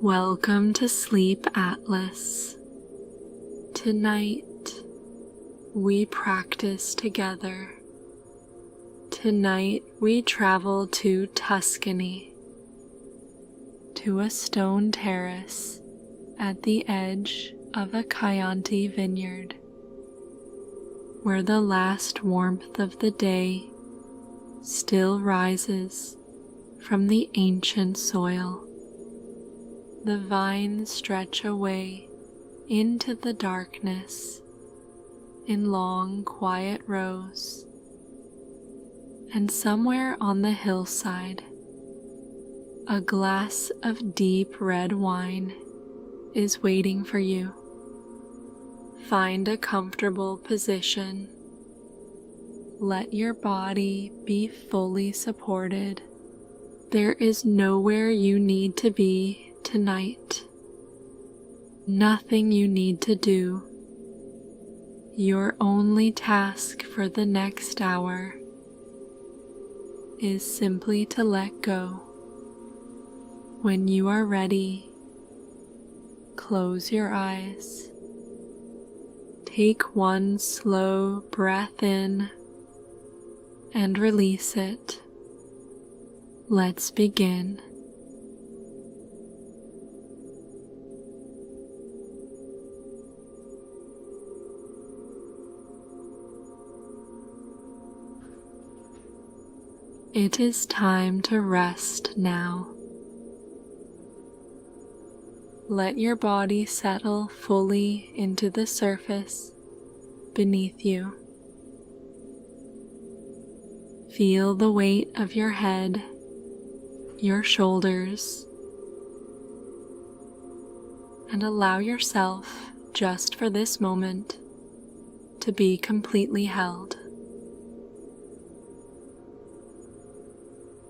Welcome to SleepAtlas. Tonight, we practice together. Tonight, we travel to Tuscany, to a stone terrace at the edge of a Chianti vineyard, where the last warmth of the day still rises from the ancient soil. The vines stretch away into the darkness in long, quiet rows, and somewhere on the hillside, a glass of deep red wine is waiting for you. Find a comfortable position. Let your body be fully supported. There is nowhere you need to be tonight. Nothing you need to do. Your only task for the next hour is simply to let go. When you are ready, close your eyes. Take one slow breath in and release it. Let's begin. It is time to rest now. Let your body settle fully into the surface beneath you. Feel the weight of your head, your shoulders, and allow yourself, just for this moment, to be completely held.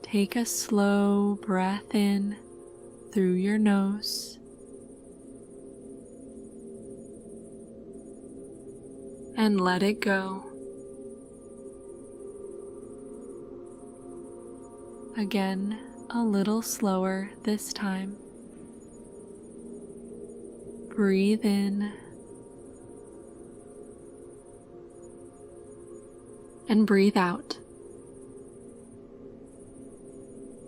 Take a slow breath in through your nose and let it go. Again, a little slower this time. Breathe in and breathe out.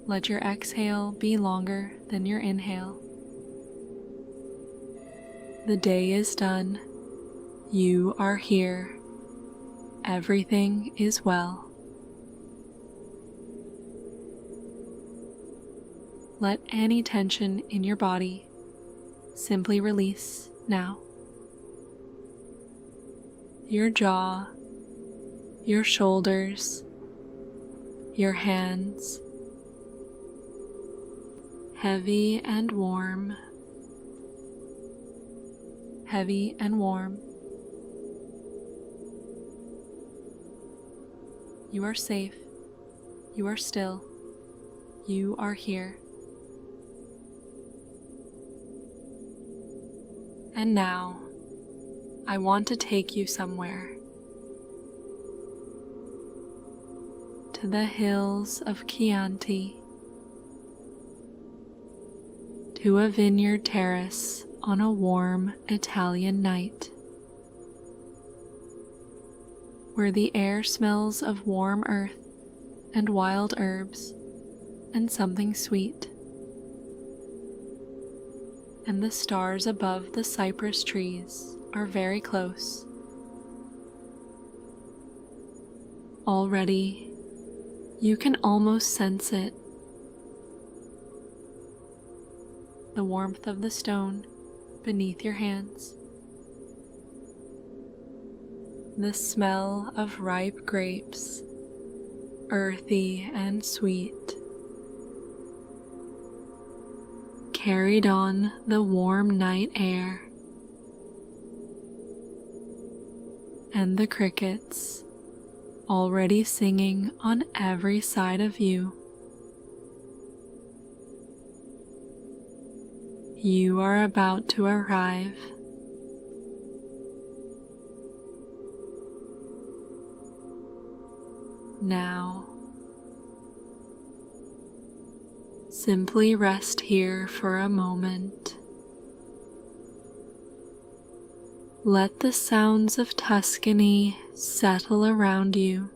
Let your exhale be longer than your inhale. The day is done. You are here. Everything is well. Let any tension in your body simply release now. Your jaw, your shoulders, your hands, heavy and warm, heavy and warm. You are safe. You are still. You are here. And now, I want to take you somewhere. To the hills of Chianti. To a vineyard terrace on a warm Italian night, where the air smells of warm earth and wild herbs and something sweet, and the stars above the cypress trees are very close. Already, you can almost sense it. The warmth of the stone beneath your hands, the smell of ripe grapes, earthy and sweet, carried on the warm night air, and the crickets already singing on every side of you. You are about to arrive. Now, Simply rest here for a moment. Let the sounds of Tuscany settle around you.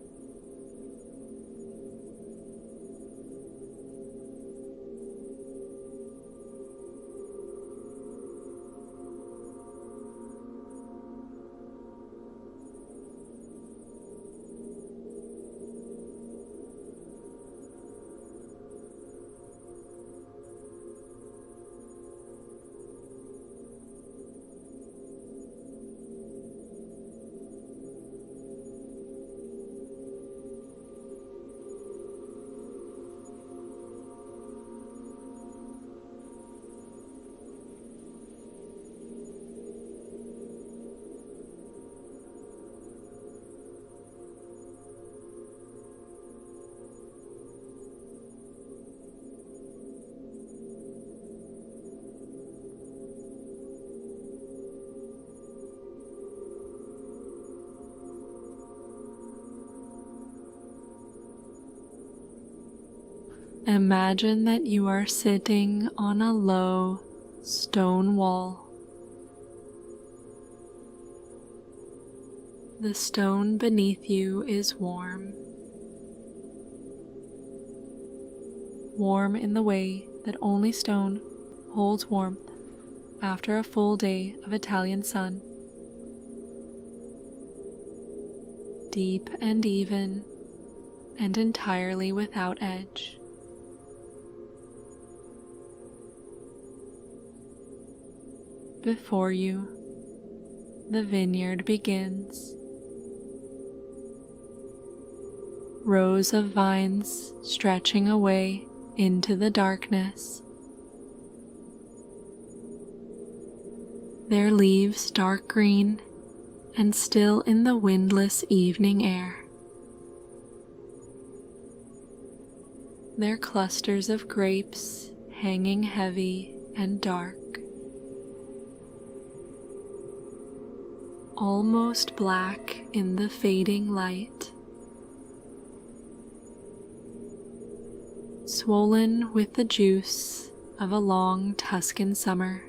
Imagine that you are sitting on a low stone wall. The stone beneath you is warm. Warm in the way that only stone holds warmth after a full day of Italian sun. Deep and even, and entirely without edge. Before you, the vineyard begins. Rows of vines stretching away into the darkness. Their leaves dark green and still in the windless evening air. Their clusters of grapes hanging heavy and dark. Almost black in the fading light, swollen with the juice of a long Tuscan summer.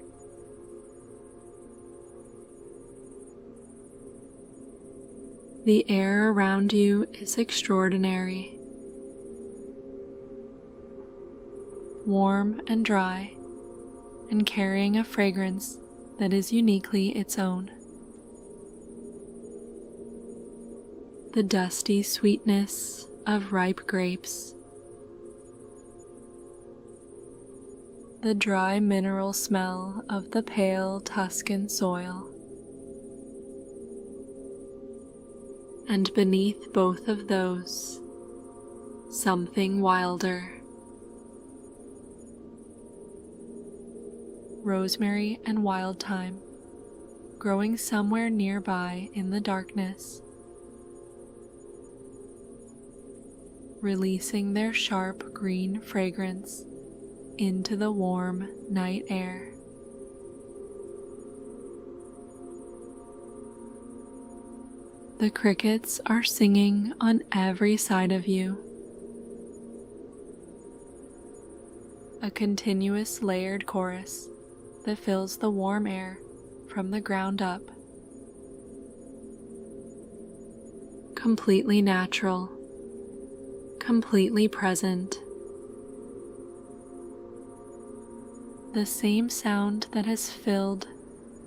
The air around you is extraordinary, warm and dry, and carrying a fragrance that is uniquely its own. The dusty sweetness of ripe grapes, the dry mineral smell of the pale Tuscan soil, and beneath both of those, something wilder. Rosemary and wild thyme, growing somewhere nearby in the darkness, releasing their sharp green fragrance into the warm night air. The crickets are singing on every side of you. A continuous layered chorus that fills the warm air from the ground up. Completely natural, completely present. The same sound that has filled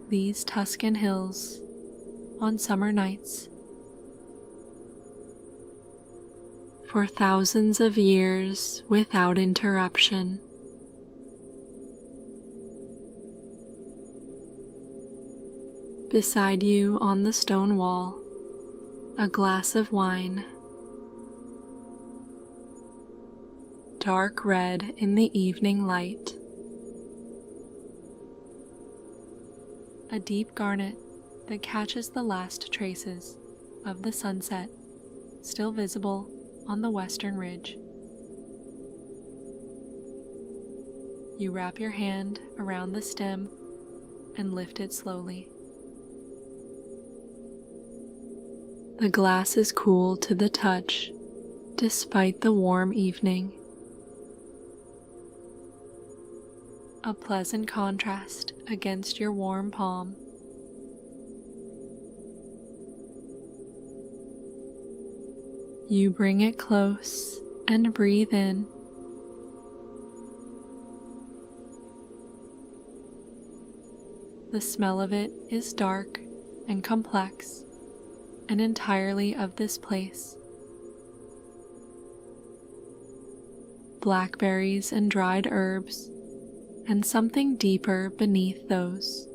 these Tuscan hills on summer nights for thousands of years without interruption. Beside you on the stone wall, a glass of wine, dark red in the evening light. A deep garnet that catches the last traces of the sunset still visible on the western ridge. You wrap your hand around the stem and lift it slowly. The glass is cool to the touch despite the warm evening. a pleasant contrast against your warm palm. You bring it close and breathe in. The smell of it is dark and complex and entirely of this place. Blackberries and dried herbs, and something deeper beneath those.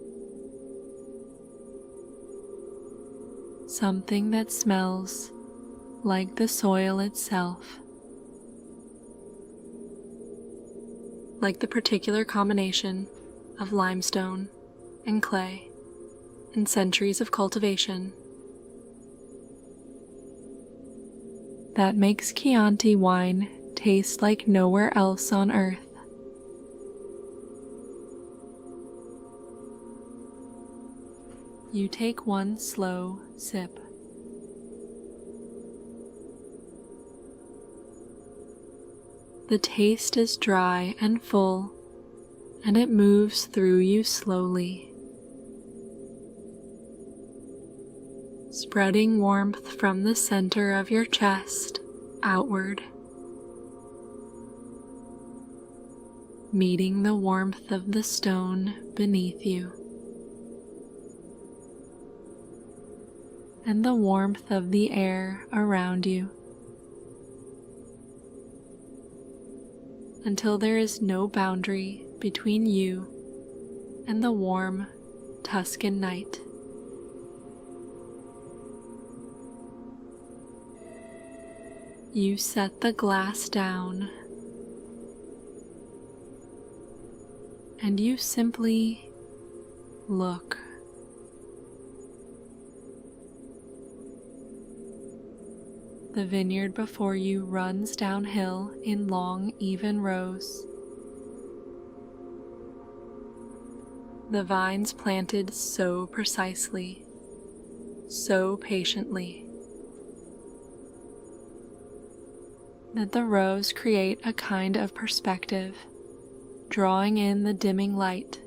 Something that smells like the soil itself. Like the particular combination of limestone and clay and centuries of cultivation that makes Chianti wine taste like nowhere else on earth. You take one slow sip. The taste is dry and full, and it moves through you slowly, spreading warmth from the center of your chest outward, meeting the warmth of the stone beneath you, and the warmth of the air around you, until there is no boundary between you and the warm Tuscan night. You set the glass down, and you simply look. The vineyard before you runs downhill in long, even rows. The vines planted so precisely, so patiently, that the rows create a kind of perspective, drawing in the dimming light.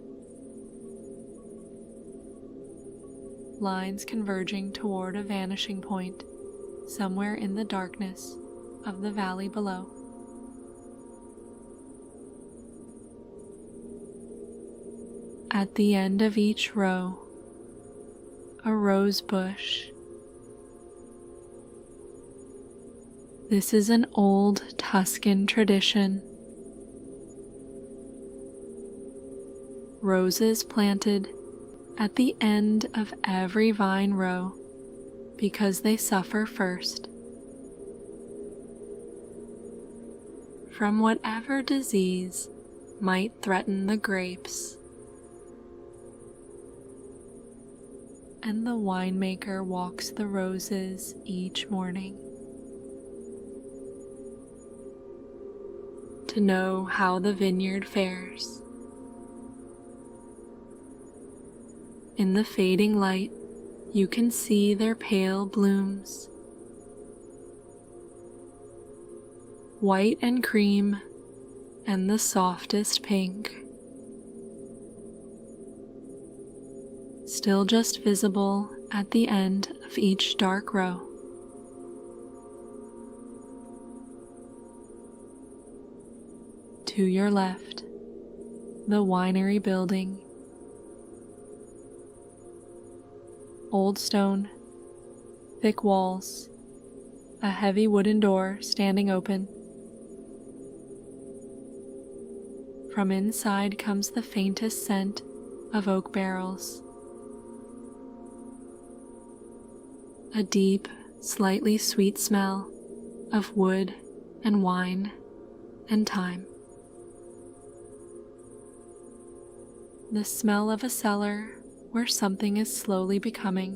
Lines converging toward a vanishing point somewhere in the darkness of the valley below. At the end of each row, a rose bush. This is an old Tuscan tradition. Roses planted at the end of every vine row because they suffer first from whatever disease might threaten the grapes, and the winemaker walks the roses each morning to know how the vineyard fares. In the fading light, you can see their pale blooms, white and cream and the softest pink, still just visible at the end of each dark row. To your left, the winery building. Old stone, thick walls, a heavy wooden door standing open. From inside comes the faintest scent of oak barrels. A deep, slightly sweet smell of wood and wine and thyme. The smell of a cellar where something is slowly becoming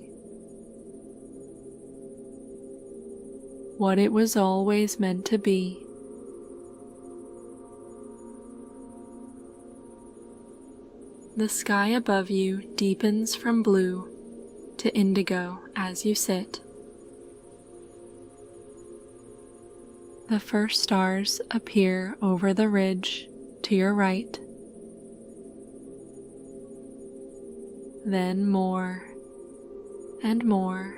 what it was always meant to be. The sky above you deepens from blue to indigo as you sit. The first stars appear over the ridge to your right. then more and more,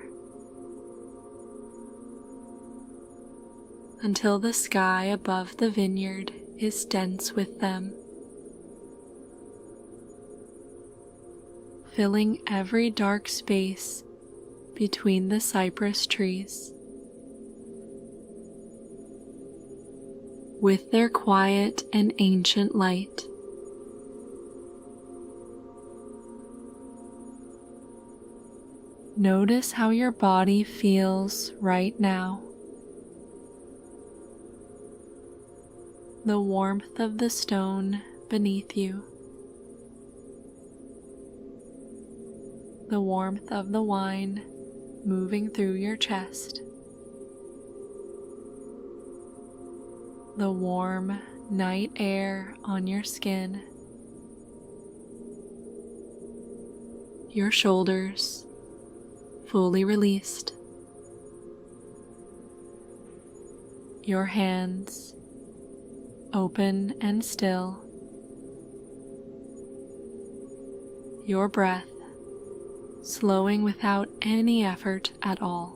until the sky above the vineyard is dense with them, filling every dark space between the cypress trees with their quiet and ancient light. Notice how your body feels right now. The warmth of the stone beneath you, the warmth of the wine moving through your chest, the warm night air on your skin, your shoulders fully released, your hands open and still, your breath slowing without any effort at all.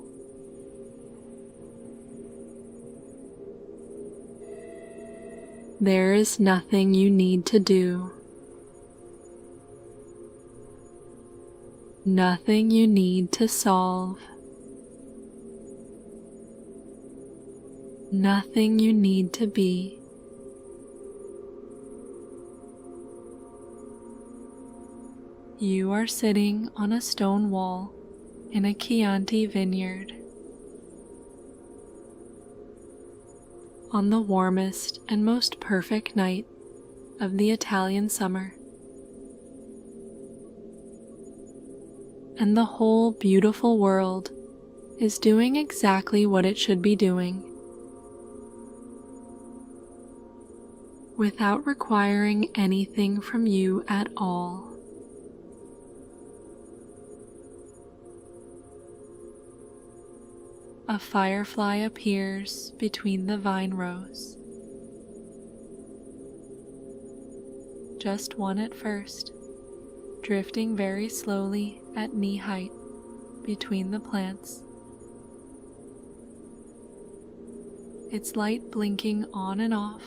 There is nothing you need to do, nothing you need to solve, nothing you need to be. You are sitting on a stone wall in a Chianti vineyard, on the warmest and most perfect night of the Italian summer, and the whole beautiful world is doing exactly what it should be doing, without requiring anything from you at all. A firefly appears between the vine rows. Just one at first, drifting very slowly at knee height between the plants. Its light blinking on and off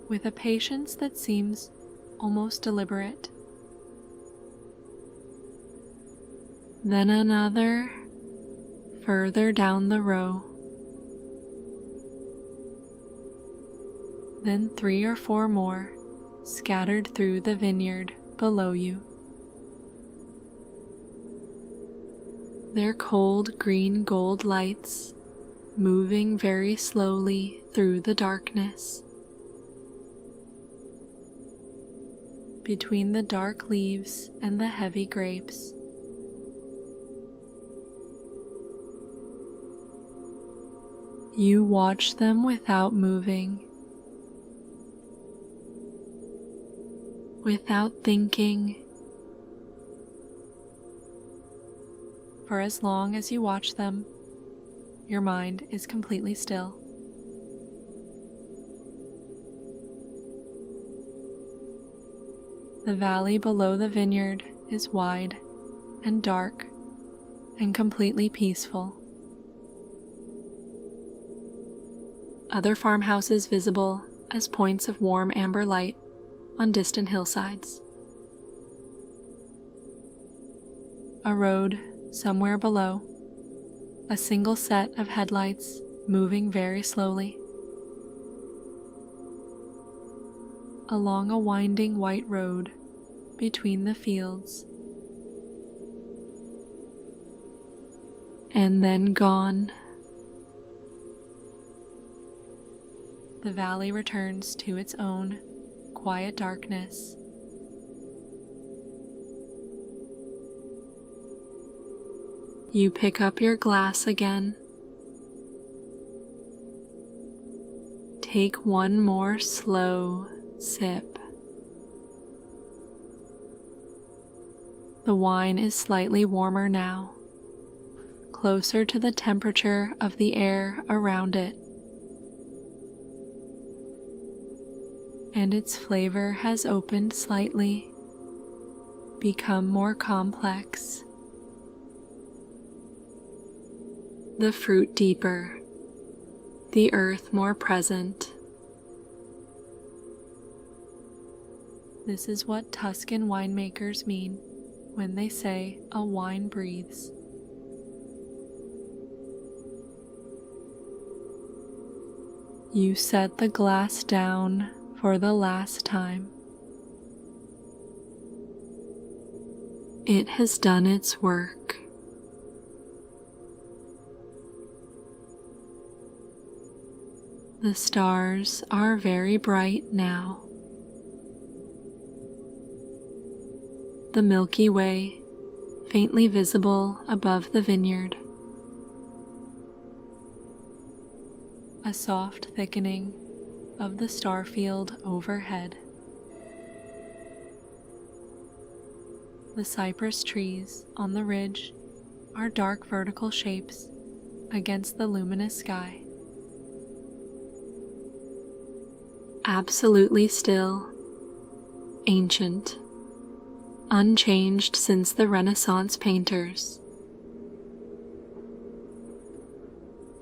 with a patience that seems almost deliberate. Then another further down the row, then 3 or 4 more scattered through the vineyard below you. Their cold green gold lights moving very slowly through the darkness, between the dark leaves and the heavy grapes. You watch them without moving, without thinking. For as long as you watch them, your mind is completely still. The valley below the vineyard is wide and dark and completely peaceful. Other farmhouses visible as points of warm amber light on distant hillsides. A road somewhere below, a single set of headlights moving very slowly. Along a winding white road between the fields. And then gone. The valley returns to its own quiet darkness. You pick up your glass again. Take one more slow sip. The wine is slightly warmer now, closer to the temperature of the air around it. And its flavor has opened slightly, become more complex, the fruit deeper, the earth more present. This is what Tuscan winemakers mean when they say a wine breathes. You set the glass down for the last time. It has done its work. The stars are very bright now. The Milky Way, faintly visible above the vineyard. A soft thickening of the star field overhead. The cypress trees on the ridge are dark vertical shapes against the luminous sky. Absolutely still, ancient, unchanged since the Renaissance painters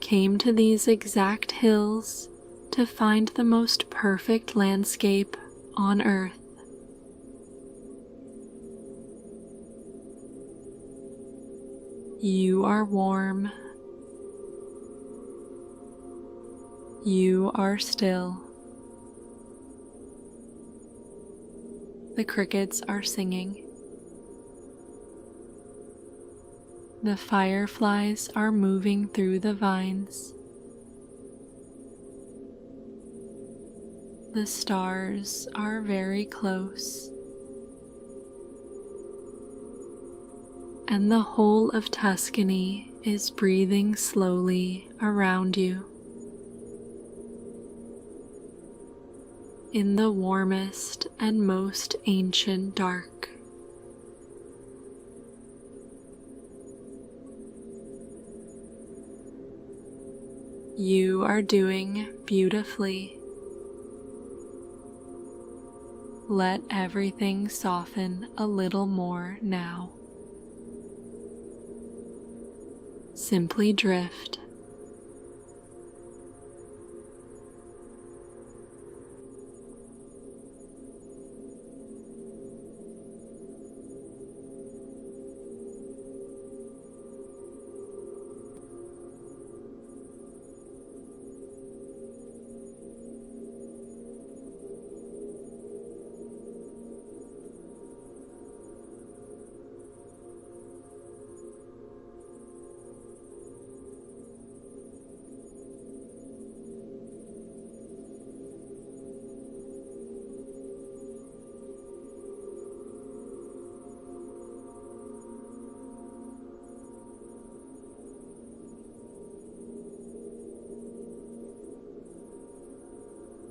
came to these exact hills to find the most perfect landscape on earth. You are warm. You are still. The crickets are singing. The fireflies are moving through the vines. The stars are very close. And the whole of Tuscany is breathing slowly around you. In the warmest and most ancient dark. You are doing beautifully. Let everything soften a little more now. Simply drift.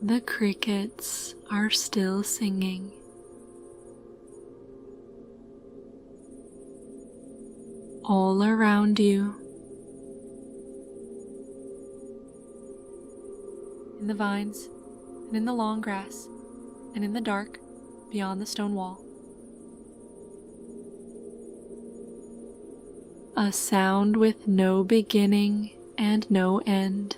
The crickets are still singing. All around you. In the vines, and in the long grass, and in the dark beyond the stone wall. A sound with no beginning and no end.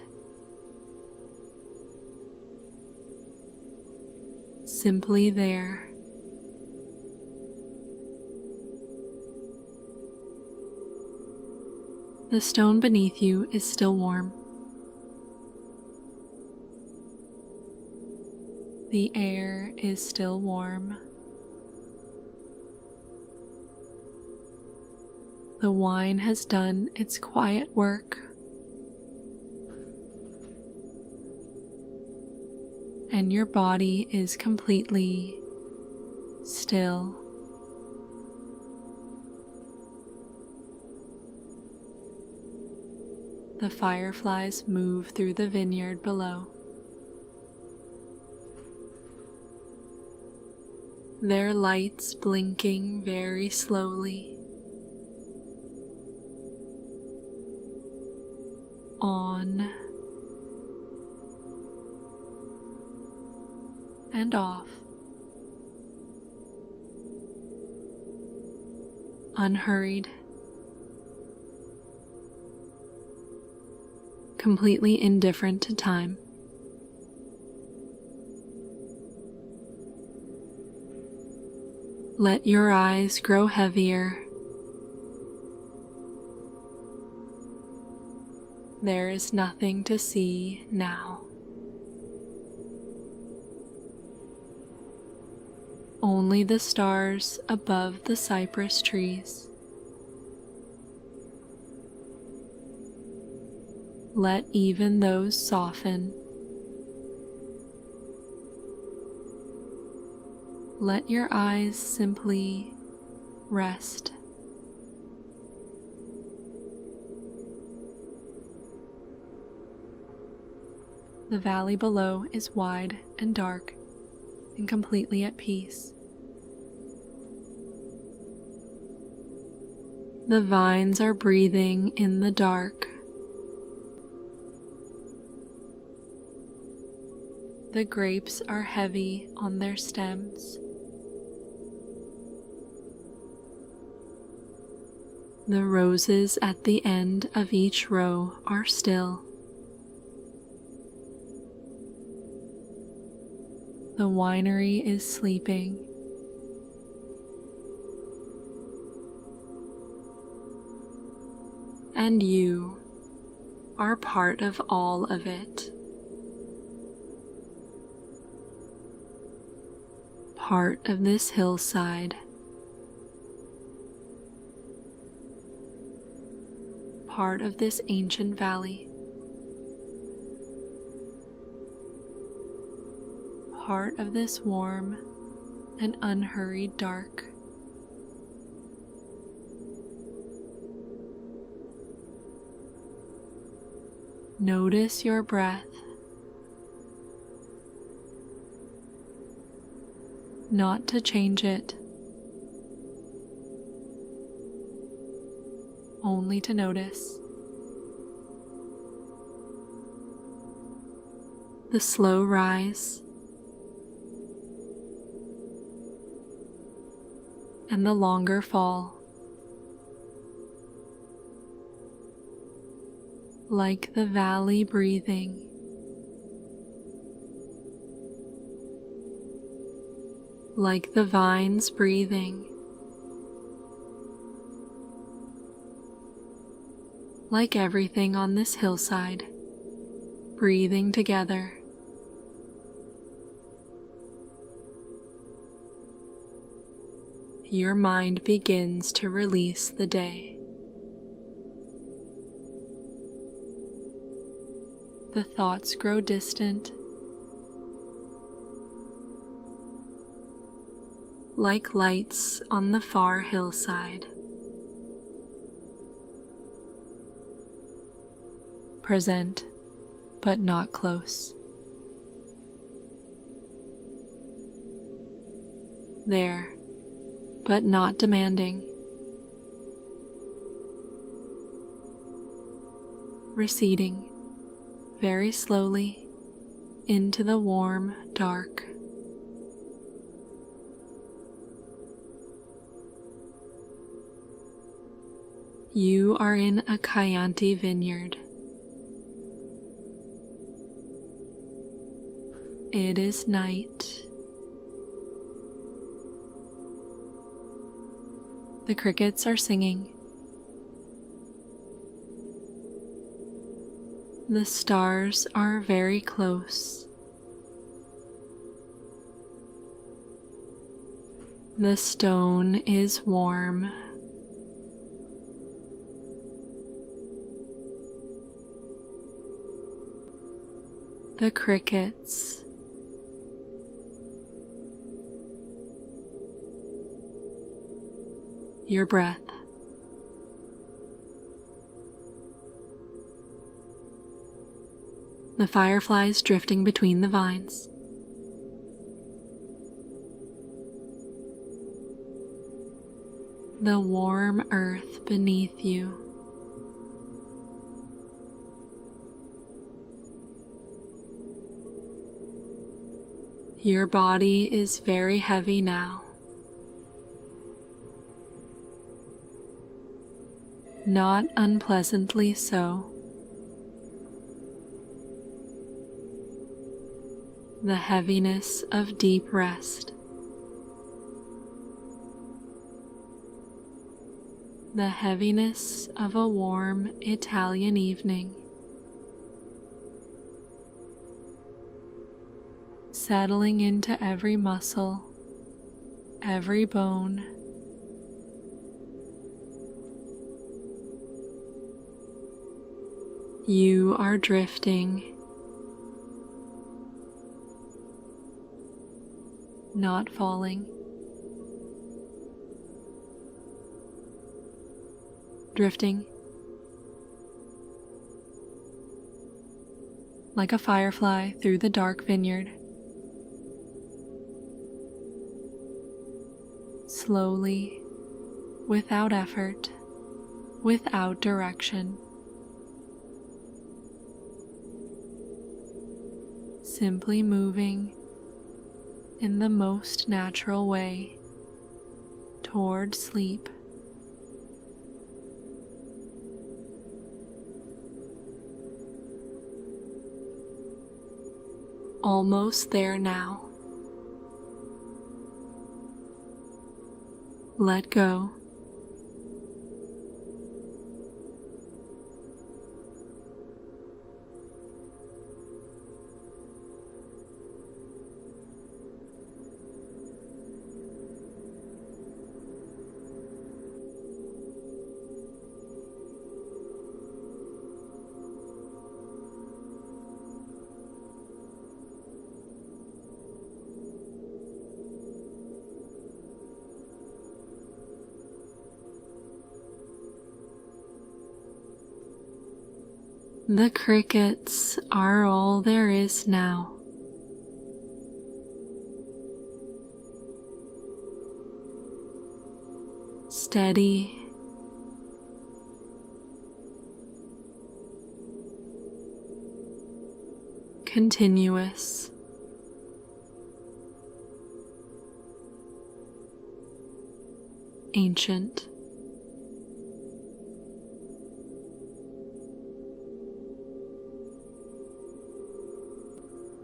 Simply there. The stone beneath you is still warm. The air is still warm. The wine has done its quiet work. And your body is completely still. The fireflies move through the vineyard below. Their lights blinking very slowly. On and off. unhurried, completely indifferent to time. Let your eyes grow heavier. There is nothing to see now. Only the stars above the cypress trees. Let even those soften. Let your eyes simply rest. The valley below is wide and dark and completely at peace. The vines are breathing in the dark. The grapes are heavy on their stems. The roses at the end of each row are still. The winery is sleeping. And you are part of all of it. Part of this hillside. Part of this ancient valley. Part of this warm and unhurried dark. Notice your breath. Not to change it, only to notice. The slow rise and the longer fall. Like the valley breathing. Like the vines breathing. Like everything on this hillside, breathing together. Your mind begins to release the day. The thoughts grow distant, like lights on the far hillside. Present, but not close. There, but not demanding. Receding very slowly into the warm dark. You are in a Chianti vineyard. It is night. The crickets are singing. The stars are very close. The stone is warm. The crickets. Your breath. The fireflies drifting between the vines. The warm earth beneath you. Your body is very heavy now. not unpleasantly so. The heaviness of deep rest. The heaviness of a warm Italian evening. Settling into every muscle, every bone. You are drifting, not falling. Drifting like a firefly through the dark vineyard. Slowly, without effort, without direction. Simply moving in the most natural way toward sleep. Almost there now. Let go. The crickets are all there is now. Steady, continuous, ancient.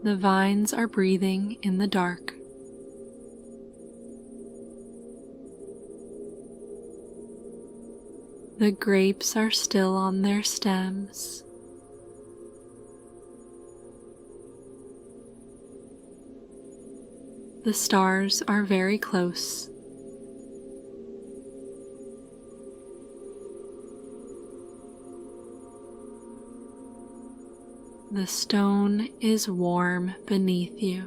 The vines are breathing in the dark. The grapes are still on their stems. The stars are very close. The stone is warm beneath you.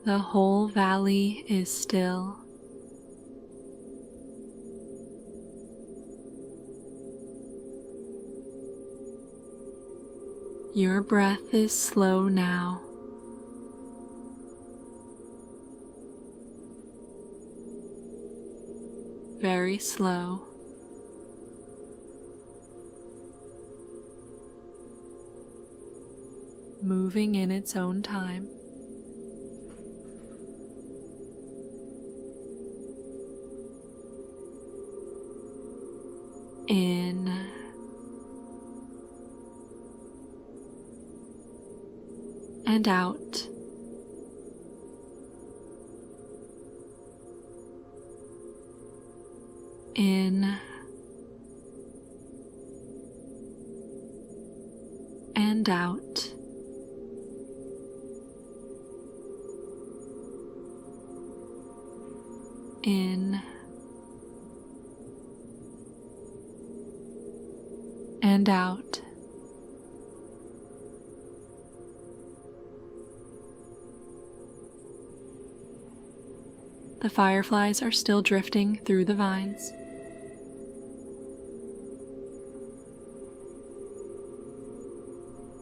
The whole valley is still. Your breath is slow now. Very slow. Moving in its own time. In and out. In and out. In and out. The fireflies are still drifting through the vines.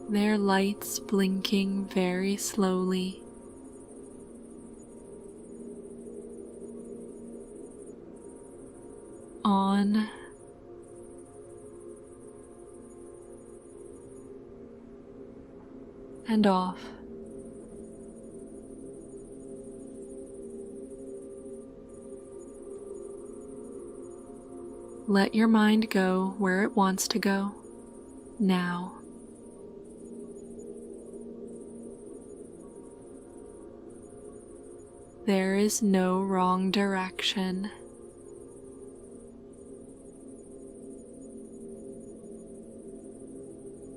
Their lights blinking very slowly. On and off. Let your mind go where it wants to go, now. There is no wrong direction.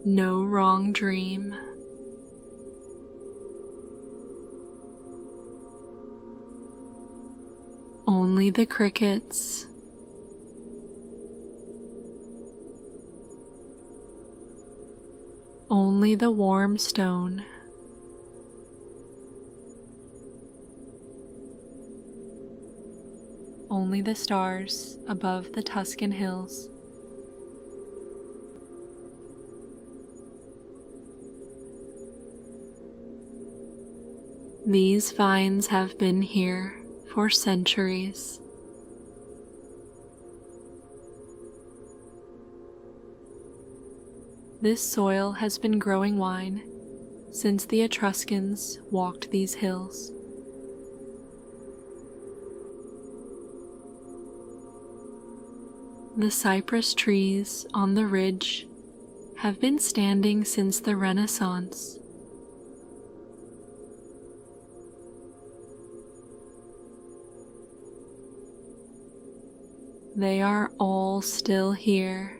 No wrong dream. Only the crickets. Only the warm stone. Only the stars above the Tuscan hills. These vines have been here for centuries. This soil has been growing wine since the Etruscans walked these hills. The cypress trees on the ridge have been standing since the Renaissance. They are all still here.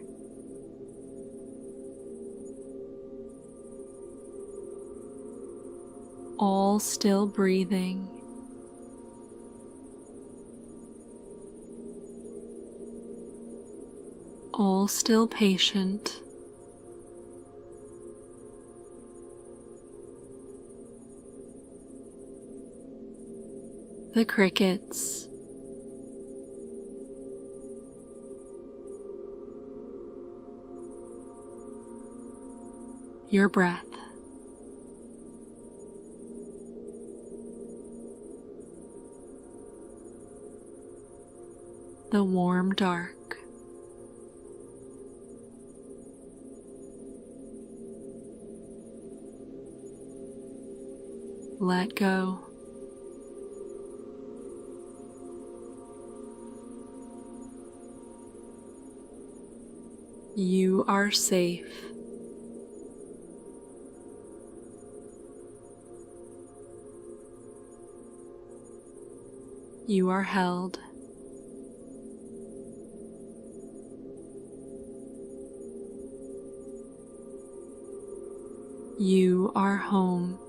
All still breathing. All still patient. The crickets. Your breath. The warm dark. Let go. You are safe. You are held. You are home.